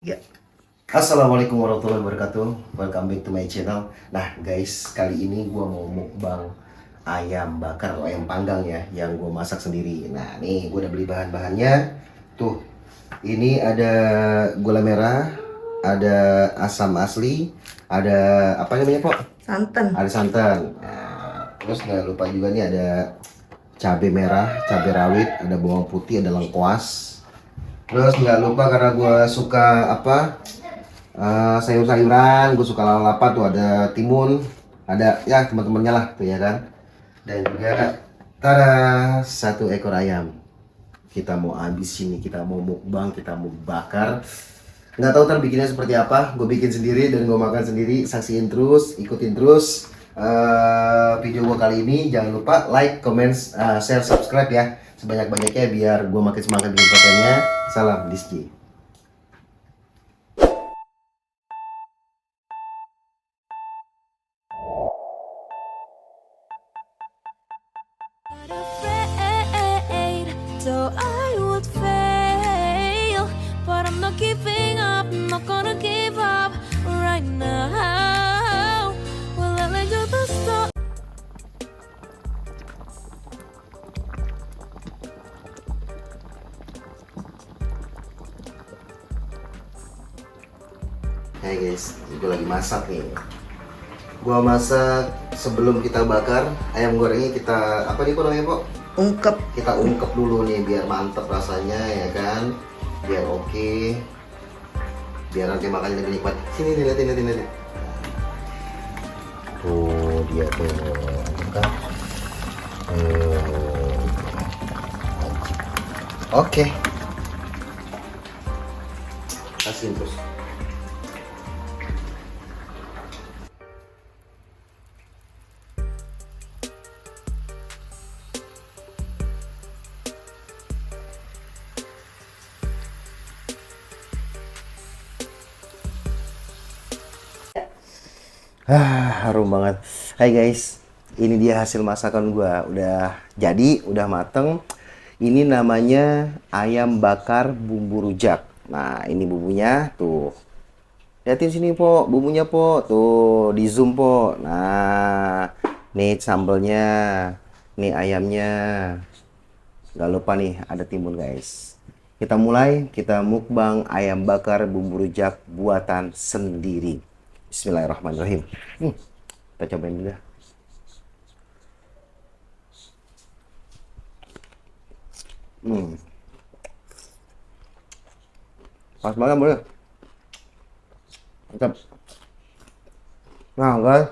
Ya, Assalamualaikum warahmatullahi wabarakatuh. Welcome back to my channel. Nah guys, kali ini gua mau mukbang ayam bakar atau ayam panggang ya, yang gua masak sendiri. Nah nih, gua udah beli bahan-bahannya. Tuh, ini ada gula merah, ada asam asli, ada apa namanya Pok? Santan. Ada santan. Nah, terus nggak lupa juga nih ada cabai merah, cabai rawit, ada bawang putih, ada lengkuas. Terus nggak lupa karena gue suka apa, sayur-sayuran, gue suka lalapa tuh, ada timun, ada ya teman-temannya lah tuh ya kan. Dan juga tada, satu ekor ayam. Kita mau habis ini, kita mau mukbang, kita mau bakar. Nggak tahu ntar bikinnya seperti apa. Gue bikin sendiri dan gue makan sendiri. Saksiin terus, ikutin terus video gue kali ini. Jangan lupa like, comment, share, subscribe ya sebanyak-banyaknya biar gue makin semangat bikin kontennya. Salam Diski. Afraid, so I would fail, but I'm not giving up. I'm not gonna give up right now. Will I let you the stop? Hai guys, gue lagi masak nih. Gue masak sebelum kita bakar ayam gorengnya, kita apa nih kok namanya Pok? Ungkep. Kita ungkep dulu nih biar mantep rasanya ya kan, biar oke, biar nanti makannya lebih nikmat. Sini nih, liatin. Tuh dia tuh, mantep kan? Wajib. Oke, kasihin terus. Harum banget. Hai guys, ini dia hasil masakan gua. Udah jadi, udah mateng. Ini namanya ayam bakar bumbu rujak. Nah, ini bumbunya tuh. Liatin sini, Po. Bumbunya, Po. Tuh, di zoom, Po. Nah, nih sambelnya. Nih ayamnya. Gak lupa nih, ada timun, guys. Kita mulai, kita mukbang ayam bakar bumbu rujak buatan sendiri. Bismillahirrahmanirrahim. Kita cobain dulu dah. Pas banget boleh. Mantap. Nah guys,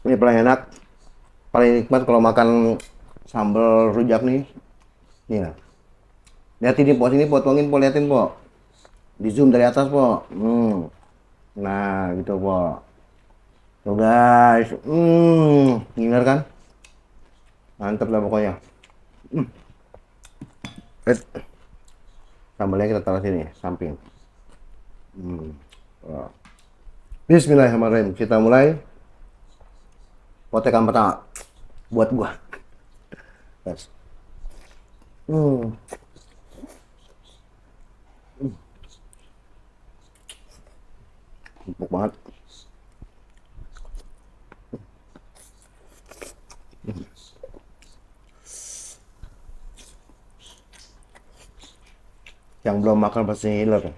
ini paling enak, paling nikmat kalau makan sambal rujak nih. Nih ya. Lihatin di pot ini, potongin po, liatin po. Di zoom dari atas po. Nah gitu po. Tuh guys, ngiler kan? Mantap lah pokoknya. Eh, Sambalnya kita taruh sini, samping. Wah. Bismillahirrahmanirrahim. Kita mulai. Potekan pertama buat gua. Guys. Empuk banget. Yang belum makan pasti ngiler.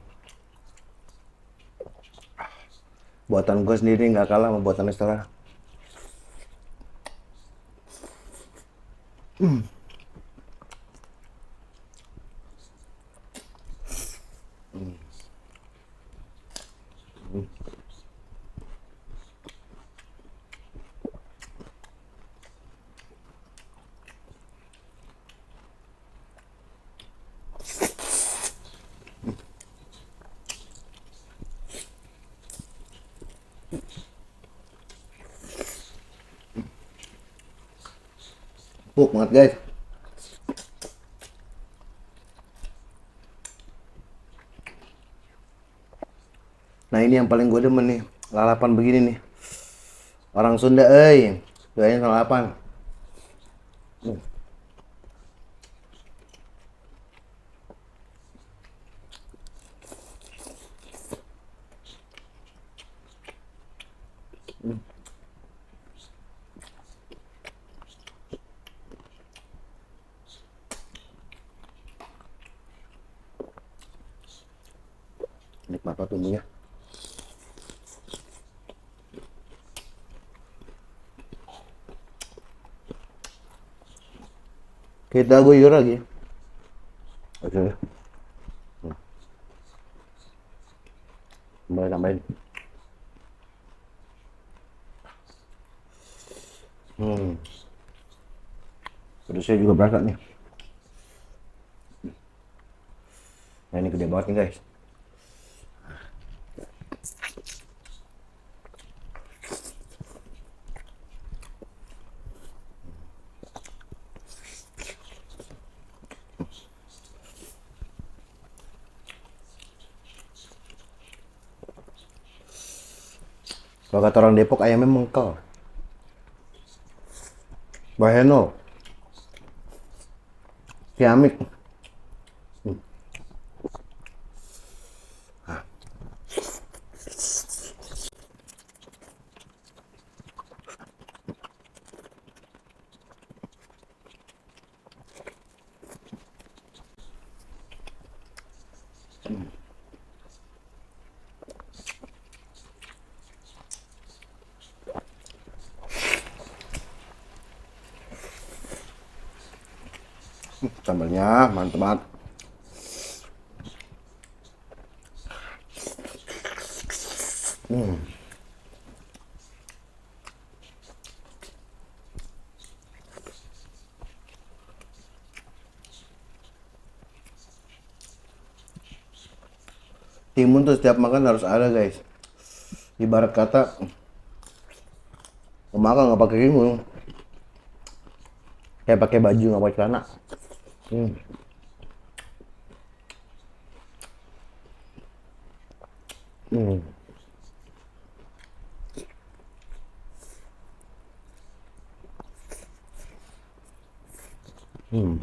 Buatan gue sendiri nggak kalah sama buatan restoran. Empuk banget guys. Nah ini yang paling gue demen nih, lalapan begini nih. Orang Sunda, doain lalapan. Nikmat banget bumbunya. Kita guyur lagi. Oke. Tambahin. Pedasnya juga berasa nih. Nah ini gede banget nih guys. Kalau kata orang Depok ayamnya mengkel. Baheno. Ciamik. Sambalnya mantep banget. Timun tuh setiap makan harus ada guys. Ibarat kata mau makan nggak pakai timun, kayak pakai baju nggak pakai celana. Hmm. Hmm. Hmm.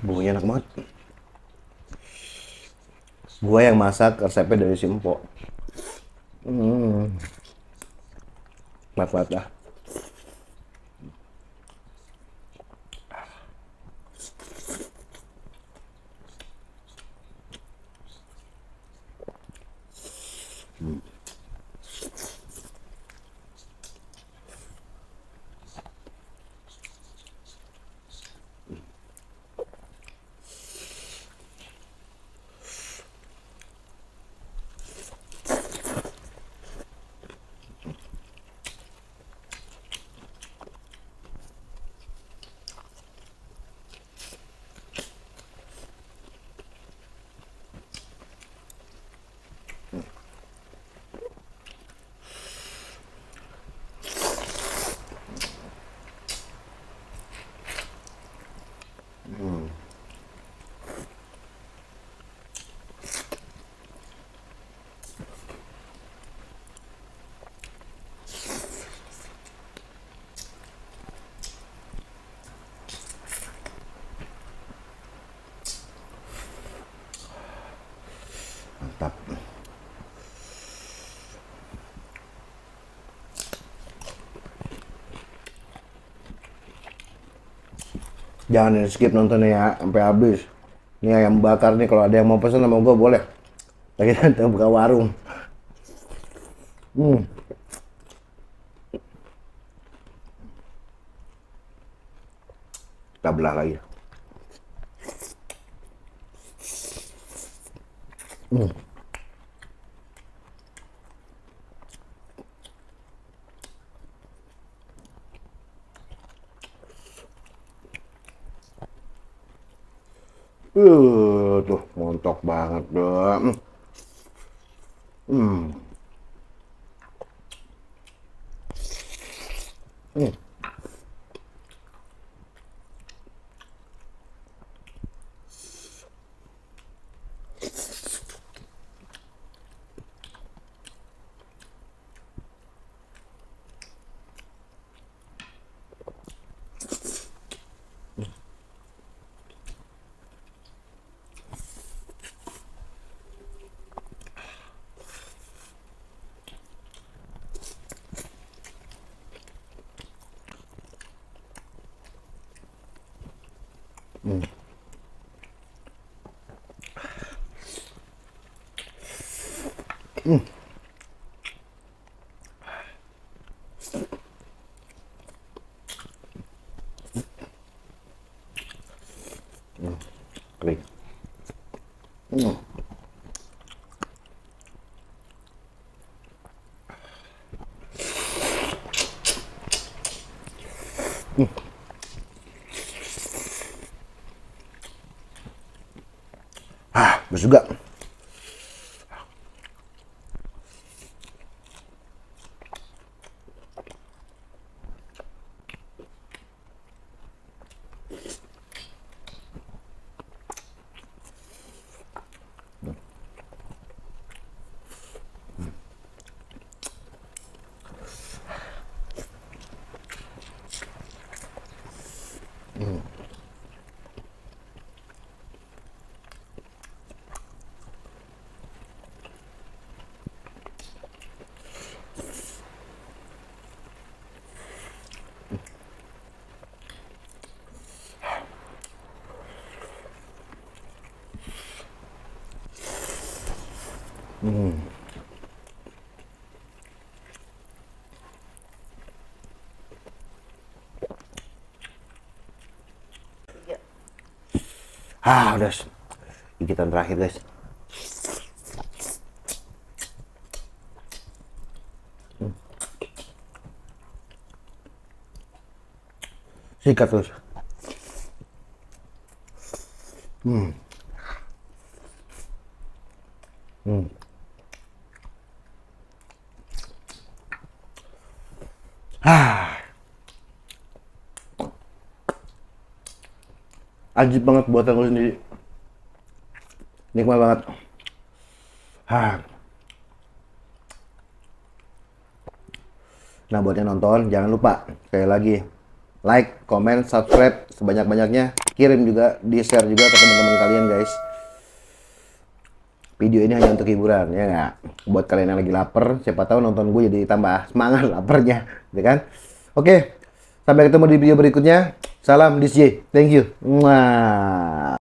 Bumbunya enak banget. Gua yang masak resepnya dari si Empok. Banget dah. Mantap. Jangan di skip nontonnya ya sampai habis. Ini ayam bakar nih, kalau ada yang mau pesan sama gua boleh. Lagi nanti buka warung. Kita belah lagi. Tuh montok banget dong. Bagus juga. Udah gigitan terakhir guys. Sikat terus. Ajib banget buatan gue sendiri. Nikmat banget. Nah, buat yang nonton, jangan lupa sekali lagi like, comment, subscribe sebanyak-banyaknya. Kirim juga, di-share juga ke teman-teman kalian guys. Video ini hanya untuk hiburan, ya nggak? Buat kalian yang lagi lapar, siapa tahu nonton gue jadi tambah semangat laparnya, ya kan? Oke, sampai ketemu di video berikutnya. Salam DJ, thank you. Mwah.